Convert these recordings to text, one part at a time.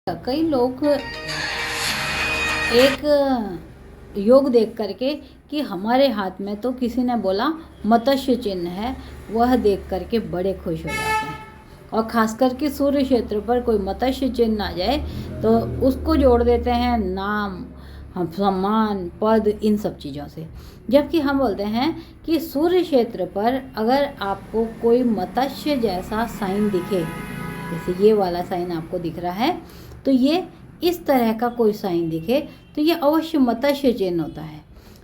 कई लोग एक योग देख करके कि हमारे हाथ में तो किसी ने बोला मत्स्य चिन्ह है, वह देख करके बड़े खुश हो जाते हैं। और ख़ास करके सूर्य क्षेत्र पर कोई मत्स्य चिन्ह आ जाए तो उसको जोड़ देते हैं नाम, सम्मान, पद, इन सब चीज़ों से। जबकि हम बोलते हैं कि सूर्य क्षेत्र पर अगर आपको कोई मत्स्य जैसा साइन दिखे, जैसे ये वाला साइन आपको दिख रहा है, तो ये इस तरह का कोई साइन दिखे तो ये अवश्य मत्स्य चिन्ह होता है।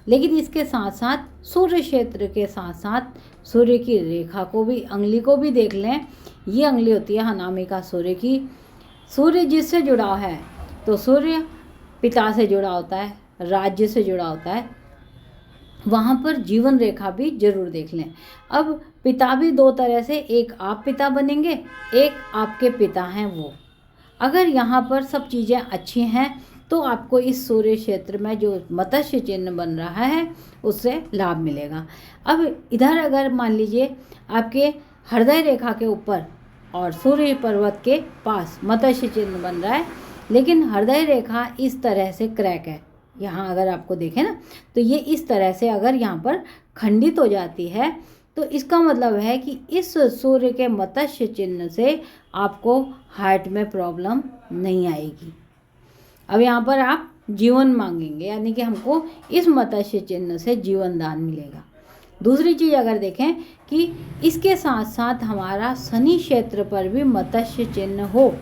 लेकिन इसके साथ साथ सूर्य क्षेत्र के साथ साथ सूर्य की रेखा को भी, अंगुली को भी देख लें। ये अंगुली होती है अनामिका सूर्य की। सूर्य जिससे जुड़ा है तो सूर्य पिता से जुड़ा होता है, राज्य से जुड़ा होता है, वहाँ पर जीवन रेखा भी जरूर देख लें। अब पिता भी दो तरह से, एक आप पिता बनेंगे, एक आपके पिता हैं वो। अगर यहाँ पर सब चीज़ें अच्छी हैं तो आपको इस सूर्य क्षेत्र में जो मत्स्य चिन्ह बन रहा है उससे लाभ मिलेगा। अब इधर अगर मान लीजिए आपके हृदय रेखा के ऊपर और सूर्य पर्वत के पास मत्स्य चिन्ह बन रहा है, लेकिन हृदय रेखा इस तरह से क्रैक है, यहाँ अगर आपको देखें ना तो ये इस तरह से अगर यहाँ पर खंडित हो जाती है तो इसका मतलब है कि इस सूर्य के मत्स्य चिन्ह से आपको हार्ट में प्रॉब्लम नहीं आएगी। अब यहाँ पर आप जीवन मांगेंगे, यानी कि हमको इस मत्स्य चिन्ह से जीवन दान मिलेगा। दूसरी चीज़ अगर देखें कि इसके साथ साथ हमारा शनि क्षेत्र पर भी मत्स्य चिन्ह हो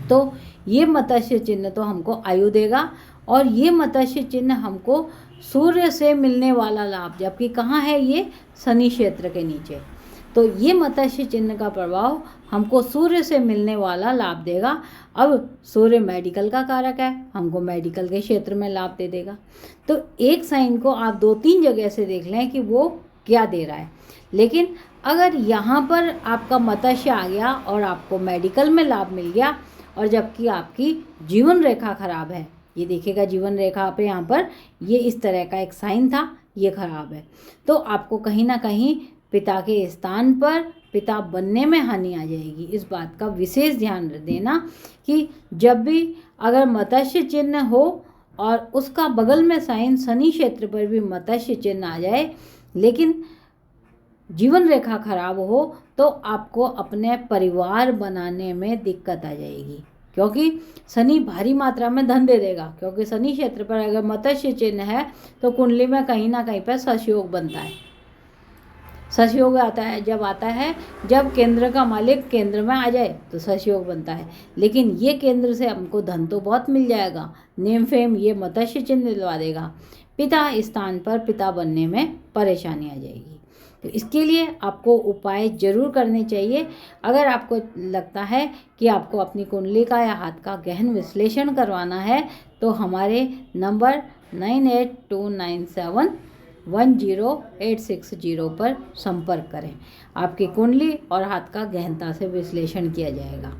तो ये मत्स्य चिन्ह तो हमको आयु देगा, और ये मत्स्य चिन्ह हमको सूर्य से मिलने वाला लाभ, जबकि कहाँ है ये शनि क्षेत्र के नीचे, तो ये मत्स्य चिन्ह का प्रभाव हमको सूर्य से मिलने वाला लाभ देगा। अब सूर्य मेडिकल का कारक है, हमको मेडिकल के क्षेत्र में लाभ दे देगा। तो एक साइन को आप 2-3 जगह से देख लें कि वो क्या दे रहा है। लेकिन अगर यहाँ पर आपका मत्स्य आ गया और आपको मेडिकल में लाभ मिल गया, और जबकि आपकी जीवन रेखा खराब है, ये देखिएगा जीवन रेखा पे यहाँ पर ये इस तरह का एक साइन था, ये खराब है, तो आपको कहीं ना कहीं पिता के स्थान पर पिता बनने में हानि आ जाएगी। इस बात का विशेष ध्यान देना कि जब भी अगर मत्स्य चिन्ह हो और उसका बगल में साइन शनि क्षेत्र पर भी मत्स्य चिन्ह आ जाए, लेकिन जीवन रेखा खराब हो, तो आपको अपने परिवार बनाने में दिक्कत आ जाएगी, क्योंकि शनि भारी मात्रा में धन दे देगा। क्योंकि शनि क्षेत्र पर अगर मत्स्य चिन्ह है तो कुंडली में कहीं ना कहीं पर सशयोग बनता है। सशयोग आता है जब केंद्र का मालिक केंद्र में आ जाए तो सशयोग बनता है। लेकिन ये केंद्र से हमको धन तो बहुत मिल जाएगा, नेम फेम ये मत्स्य चिन्ह दिलवा देगा, पिता स्थान पर पिता बनने में परेशानी आ जाएगी। तो इसके लिए आपको उपाय जरूर करने चाहिए। अगर आपको लगता है कि आपको अपनी कुंडली का या हाथ का गहन विश्लेषण करवाना है तो हमारे नंबर 9829710860 पर संपर्क करें। आपकी कुंडली और हाथ का गहनता से विश्लेषण किया जाएगा।